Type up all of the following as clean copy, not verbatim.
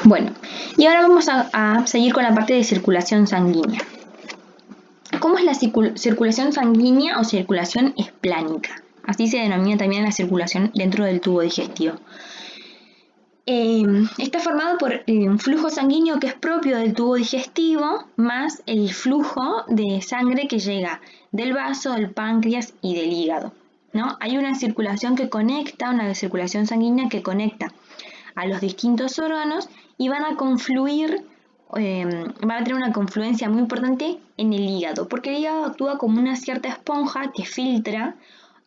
Bueno, y ahora vamos a seguir con la parte de circulación sanguínea. ¿Cómo es la circulación sanguínea o circulación esplánica? Así se denomina también la circulación dentro del tubo digestivo. Está formado por un flujo sanguíneo que es propio del tubo digestivo, más el flujo de sangre que llega del vaso, del páncreas y del hígado, ¿no? Hay una circulación una circulación sanguínea que conecta a los distintos órganos y van a confluir, van a tener una confluencia muy importante en el hígado, porque el hígado actúa como una cierta esponja que filtra,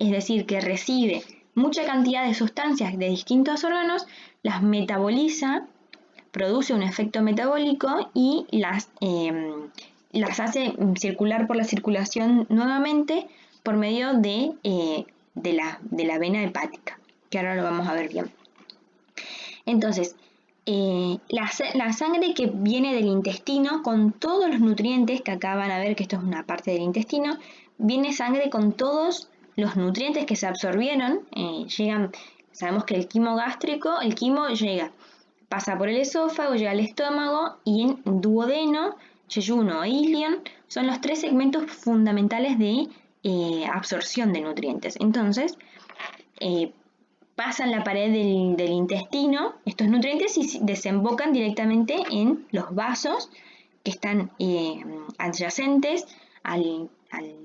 es decir, que recibe mucha cantidad de sustancias de distintos órganos, las metaboliza, produce un efecto metabólico y las hace circular por la circulación nuevamente por medio de la vena hepática, que ahora lo vamos a ver bien. Entonces, la sangre que viene del intestino con todos los nutrientes, que acá van a ver que esto es una parte del intestino, viene sangre con todos los nutrientes que se absorbieron, sabemos que el quimo gástrico, pasa por el esófago, llega al estómago y en duodeno, yeyuno e ilion son los 3 segmentos fundamentales de absorción de nutrientes. Entonces, pasan la pared del intestino estos nutrientes y desembocan directamente en los vasos que están adyacentes al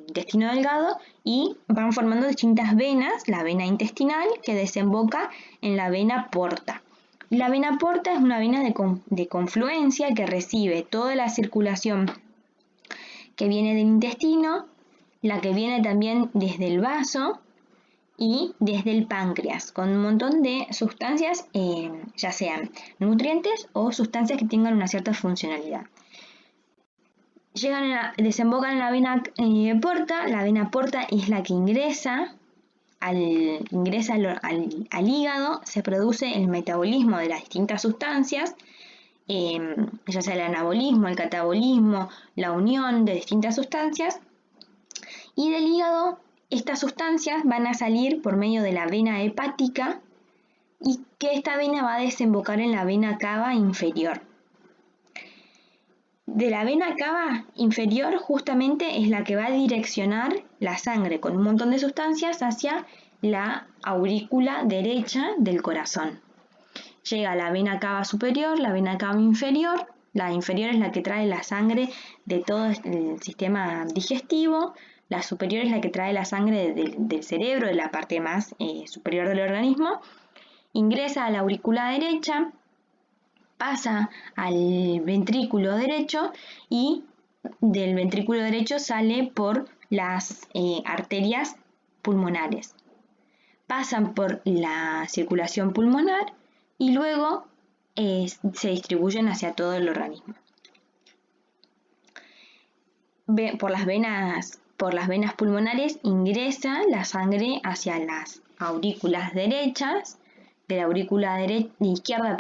intestino delgado y van formando distintas venas, la vena intestinal que desemboca en la vena porta. La vena porta es una vena de confluencia que recibe toda la circulación que viene del intestino, la que viene también desde el vaso y desde el páncreas, con un montón de sustancias, ya sean nutrientes o sustancias que tengan una cierta funcionalidad. Desembocan en la vena porta. La vena porta es la que ingresa al hígado, se produce el metabolismo de las distintas sustancias, ya sea el anabolismo, el catabolismo, la unión de distintas sustancias, y del hígado estas sustancias van a salir por medio de la vena hepática y que esta vena va a desembocar en la vena cava inferior. De la vena cava inferior justamente es la que va a direccionar la sangre con un montón de sustancias hacia la aurícula derecha del corazón. Llega a la vena cava superior, la vena cava inferior. La inferior es la que trae la sangre de todo el sistema digestivo. La superior es la que trae la sangre del cerebro, de la parte más superior del organismo. Ingresa a la aurícula derecha, pasa al ventrículo derecho y del ventrículo derecho sale por las arterias pulmonares. Pasan por la circulación pulmonar y luego se distribuyen hacia todo el organismo. Por las venas pulmonares ingresa la sangre hacia las aurículas derechas, de la aurícula izquierda,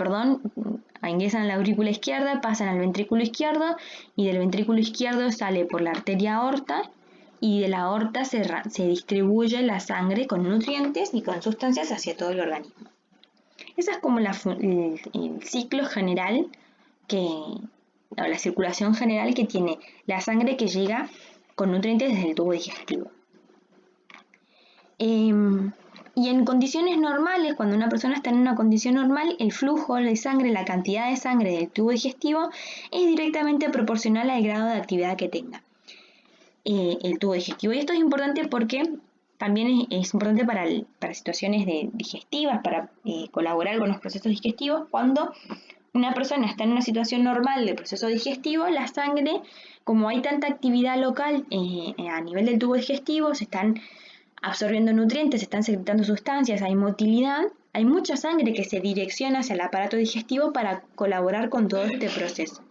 ingresan a la aurícula izquierda, pasan al ventrículo izquierdo y del ventrículo izquierdo sale por la arteria aorta y de la aorta se distribuye la sangre con nutrientes y con sustancias hacia todo el organismo. Esa es como el ciclo general la circulación general que tiene la sangre que llega con nutrientes desde el tubo digestivo. Y en condiciones normales, cuando una persona está en una condición normal, el flujo de sangre, la cantidad de sangre del tubo digestivo es directamente proporcional al grado de actividad que tenga el tubo digestivo. Y esto es importante porque también es importante para situaciones digestivas, para colaborar con los procesos digestivos. Cuando una persona está en una situación normal de proceso digestivo, la sangre, como hay tanta actividad local a nivel del tubo digestivo, se están absorbiendo nutrientes, se están secretando sustancias, hay motilidad, hay mucha sangre que se direcciona hacia el aparato digestivo para colaborar con todo este proceso.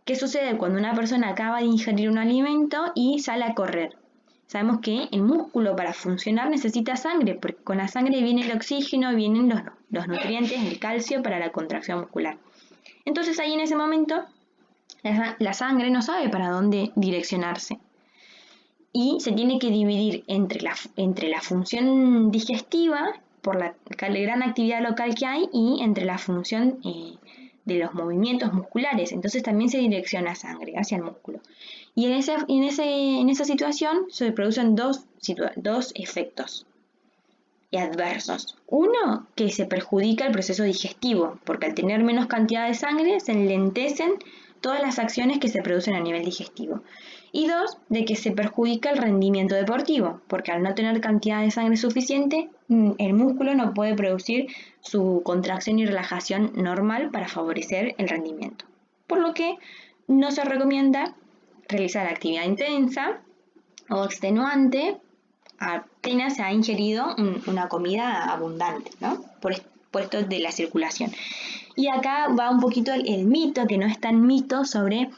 ¿Qué sucede cuando una persona acaba de ingerir un alimento y sale a correr? Sabemos que el músculo para funcionar necesita sangre, porque con la sangre viene el oxígeno, vienen los nutrientes, el calcio para la contracción muscular. Entonces ahí en ese momento la sangre no sabe para dónde direccionarse y se tiene que dividir entre la función digestiva por la gran actividad local que hay y entre la función de los movimientos musculares, entonces también se direcciona sangre hacia el músculo. Y en esa situación se producen dos efectos adversos. Uno, que se perjudica el proceso digestivo, porque al tener menos cantidad de sangre se enlentecen todas las acciones que se producen a nivel digestivo. Y dos, de que se perjudica el rendimiento deportivo, porque al no tener cantidad de sangre suficiente, el músculo no puede producir su contracción y relajación normal para favorecer el rendimiento. Por lo que no se recomienda realizar actividad intensa o extenuante apenas se ha ingerido una comida abundante, ¿no? Por esto de la circulación. Y acá va un poquito el mito, que no es tan mito, sobre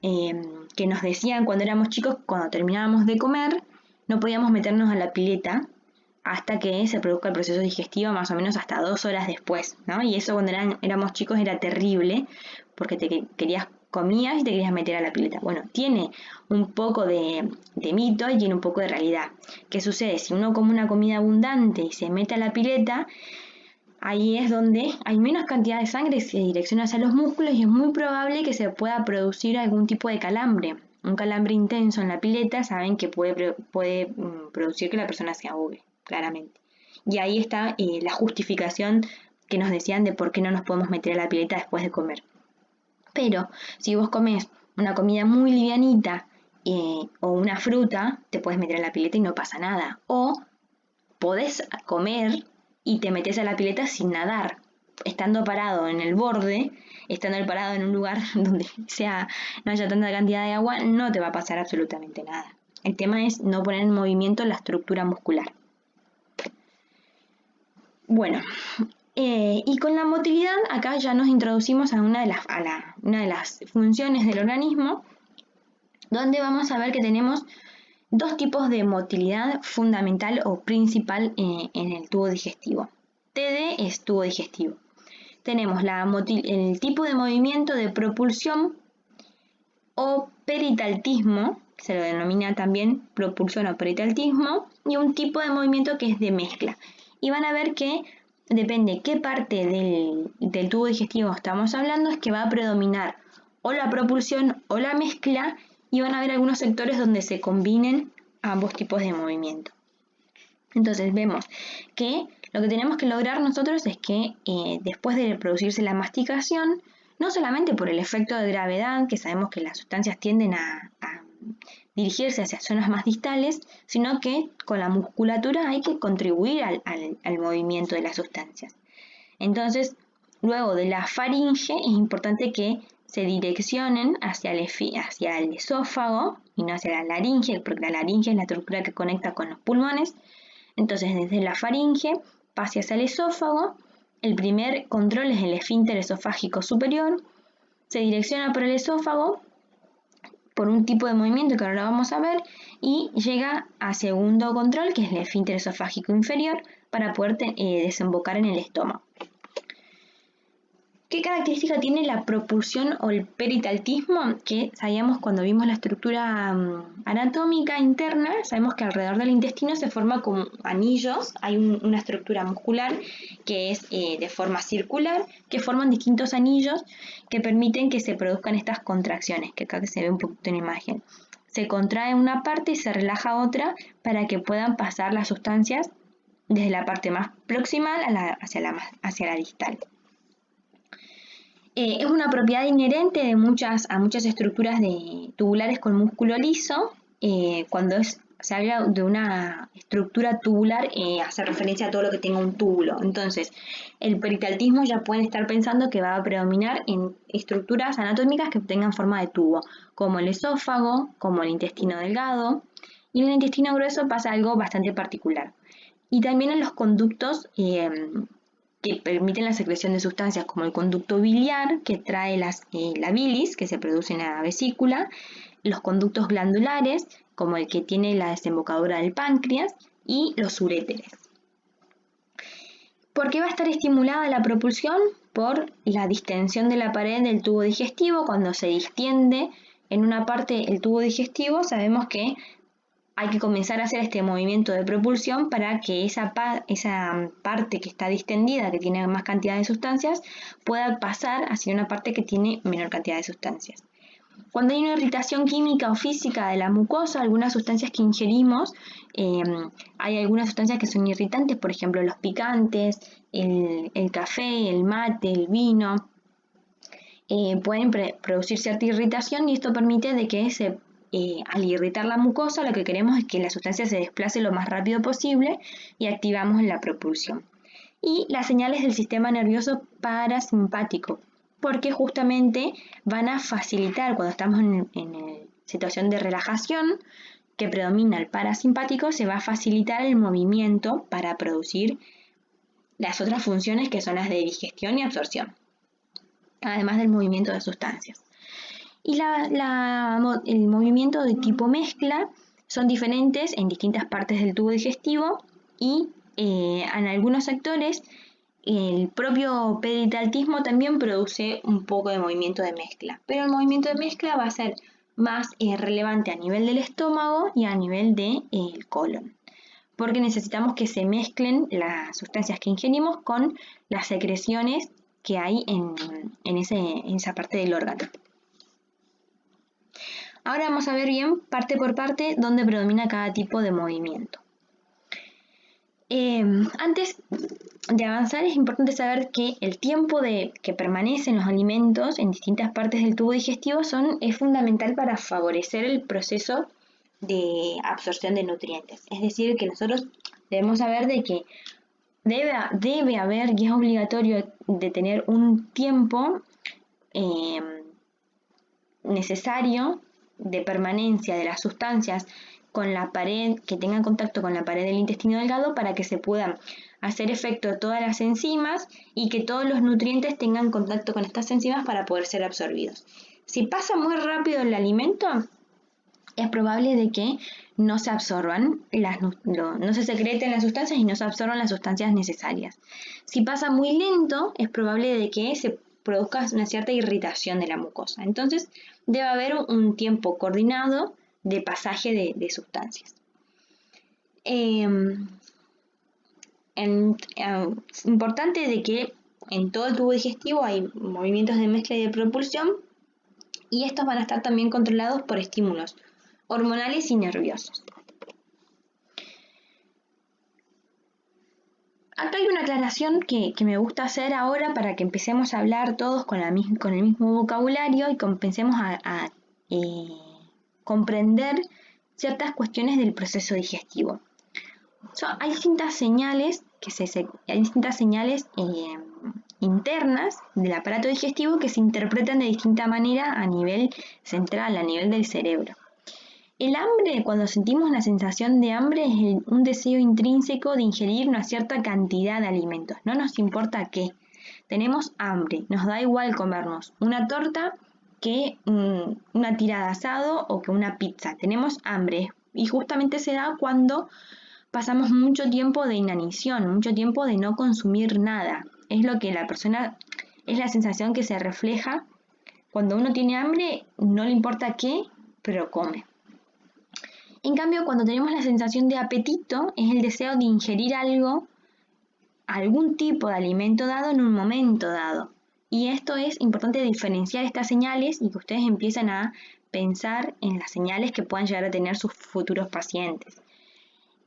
que nos decían cuando éramos chicos, cuando terminábamos de comer, no podíamos meternos a la pileta hasta que se produzca el proceso digestivo, más o menos hasta 2 horas después, ¿no? Y eso cuando éramos chicos era terrible, porque comías y te querías meter a la pileta. Bueno, tiene un poco de mito y tiene un poco de realidad. ¿Qué sucede? Si uno come una comida abundante y se mete a la pileta, ahí es donde hay menos cantidad de sangre, se direcciona hacia los músculos y es muy probable que se pueda producir algún tipo de calambre. Un calambre intenso en la pileta, saben que puede producir que la persona se ahogue, claramente. Y ahí está la justificación que nos decían de por qué no nos podemos meter a la pileta después de comer. Pero si vos comes una comida muy livianita o una fruta, te puedes meter a la pileta y no pasa nada. O podés comer y te metes a la pileta sin nadar, estando parado en el borde, estando parado en un lugar donde no haya tanta cantidad de agua, no te va a pasar absolutamente nada. El tema es no poner en movimiento la estructura muscular. Bueno, y con la motilidad acá ya nos introducimos a una de las funciones del organismo, donde vamos a ver que tenemos dos tipos de motilidad fundamental o principal en el tubo digestivo. TD es tubo digestivo. Tenemos el tipo de movimiento de propulsión o peritaltismo, se lo denomina también propulsión o peritaltismo, y un tipo de movimiento que es de mezcla. Y van a ver que depende qué parte del tubo digestivo estamos hablando, es que va a predominar o la propulsión o la mezcla, y van a haber algunos sectores donde se combinen ambos tipos de movimiento. Entonces vemos que lo que tenemos que lograr nosotros es que después de producirse la masticación, no solamente por el efecto de gravedad, que sabemos que las sustancias tienden a dirigirse hacia zonas más distales, sino que con la musculatura hay que contribuir al movimiento de las sustancias. Entonces, luego de la faringe es importante que se direccionen hacia el esófago y no hacia la laringe, porque la laringe es la estructura que conecta con los pulmones. Entonces, desde la faringe pase hacia el esófago. El primer control es el esfínter esofágico superior. Se direcciona por el esófago por un tipo de movimiento que ahora vamos a ver, y llega a segundo control, que es el esfínter esofágico inferior, para poder desembocar en el estómago. ¿Qué característica tiene la propulsión o el peritaltismo? Que sabíamos cuando vimos la estructura anatómica interna, sabemos que alrededor del intestino se forma como anillos, hay una estructura muscular que es de forma circular, que forman distintos anillos que permiten que se produzcan estas contracciones, que acá se ve un poquito en la imagen. Se contrae una parte y se relaja otra para que puedan pasar las sustancias desde la parte más proximal hacia la distal. Es una propiedad inherente a muchas estructuras tubulares con músculo liso. Cuando se habla de una estructura tubular, hace referencia a todo lo que tenga un túbulo. Entonces, el peritaltismo ya pueden estar pensando que va a predominar en estructuras anatómicas que tengan forma de tubo, como el esófago, como el intestino delgado, y en el intestino grueso pasa algo bastante particular. Y también en los conductos que permiten la secreción de sustancias, como el conducto biliar, que trae la bilis, que se produce en la vesícula, los conductos glandulares, como el que tiene la desembocadura del páncreas, y los uréteres. ¿Por qué va a estar estimulada la propulsión? Por la distensión de la pared del tubo digestivo. Cuando se distiende en una parte el tubo digestivo, sabemos que hay que comenzar a hacer este movimiento de propulsión para que esa parte que está distendida, que tiene más cantidad de sustancias, pueda pasar hacia una parte que tiene menor cantidad de sustancias. Cuando hay una irritación química o física de la mucosa, algunas sustancias que ingerimos, hay algunas sustancias que son irritantes, por ejemplo los picantes, el café, el mate, el vino, pueden producir cierta irritación y esto permite de que al irritar la mucosa lo que queremos es que la sustancia se desplace lo más rápido posible y activamos la propulsión. Y las señales del sistema nervioso parasimpático, porque justamente van a facilitar cuando estamos en situación de relajación que predomina el parasimpático, se va a facilitar el movimiento para producir las otras funciones que son las de digestión y absorción, además del movimiento de sustancias. Y el movimiento de tipo mezcla son diferentes en distintas partes del tubo digestivo y en algunos sectores el propio peritaltismo también produce un poco de movimiento de mezcla, pero el movimiento de mezcla va a ser más relevante a nivel del estómago y a nivel del colon, porque necesitamos que se mezclen las sustancias que ingerimos con las secreciones que hay en esa parte del órgano. Ahora vamos a ver bien, parte por parte, dónde predomina cada tipo de movimiento. Antes de avanzar es importante saber que el tiempo que permanecen los alimentos en distintas partes del tubo digestivo es fundamental para favorecer el proceso de absorción de nutrientes. Es decir, que nosotros debemos saber de que debe haber y es obligatorio de tener un tiempo necesario de permanencia de las sustancias con la pared, que tengan contacto con la pared del intestino delgado para que se puedan hacer efecto todas las enzimas y que todos los nutrientes tengan contacto con estas enzimas para poder ser absorbidos. Si pasa muy rápido el alimento, es probable de que no se absorban, no se secreten las sustancias y no se absorban las sustancias necesarias. Si pasa muy lento, es probable de que se produzca una cierta irritación de la mucosa. Entonces, debe haber un tiempo coordinado de pasaje de sustancias. Importante de que en todo el tubo digestivo hay movimientos de mezcla y de propulsión y estos van a estar también controlados por estímulos hormonales y nerviosos. Acá hay una aclaración que me gusta hacer ahora para que empecemos a hablar todos con el mismo vocabulario y empecemos a comprender ciertas cuestiones del proceso digestivo. Hay distintas señales, internas del aparato digestivo que se interpretan de distinta manera a nivel central, a nivel del cerebro. El hambre, cuando sentimos la sensación de hambre, es un deseo intrínseco de ingerir una cierta cantidad de alimentos. No nos importa qué. Tenemos hambre, nos da igual comernos una torta que una tira de asado o que una pizza. Tenemos hambre y justamente se da cuando pasamos mucho tiempo de inanición, mucho tiempo de no consumir nada. Es la sensación que se refleja cuando uno tiene hambre, no le importa qué, pero come. En cambio, cuando tenemos la sensación de apetito, es el deseo de ingerir algún tipo de alimento dado en un momento dado. Y esto es importante diferenciar estas señales y que ustedes empiecen a pensar en las señales que puedan llegar a tener sus futuros pacientes.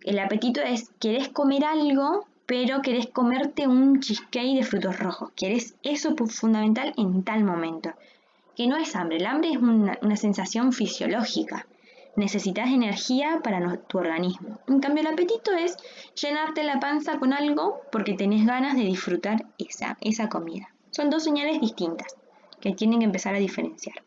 El apetito es, querés comer algo, pero querés comerte un cheesecake de frutos rojos. Querés eso fundamental en tal momento. Que no es hambre, el hambre es una sensación fisiológica. Necesitas energía para tu organismo. En cambio, el apetito es llenarte la panza con algo porque tenés ganas de disfrutar esa comida. Son dos señales distintas que tienen que empezar a diferenciar.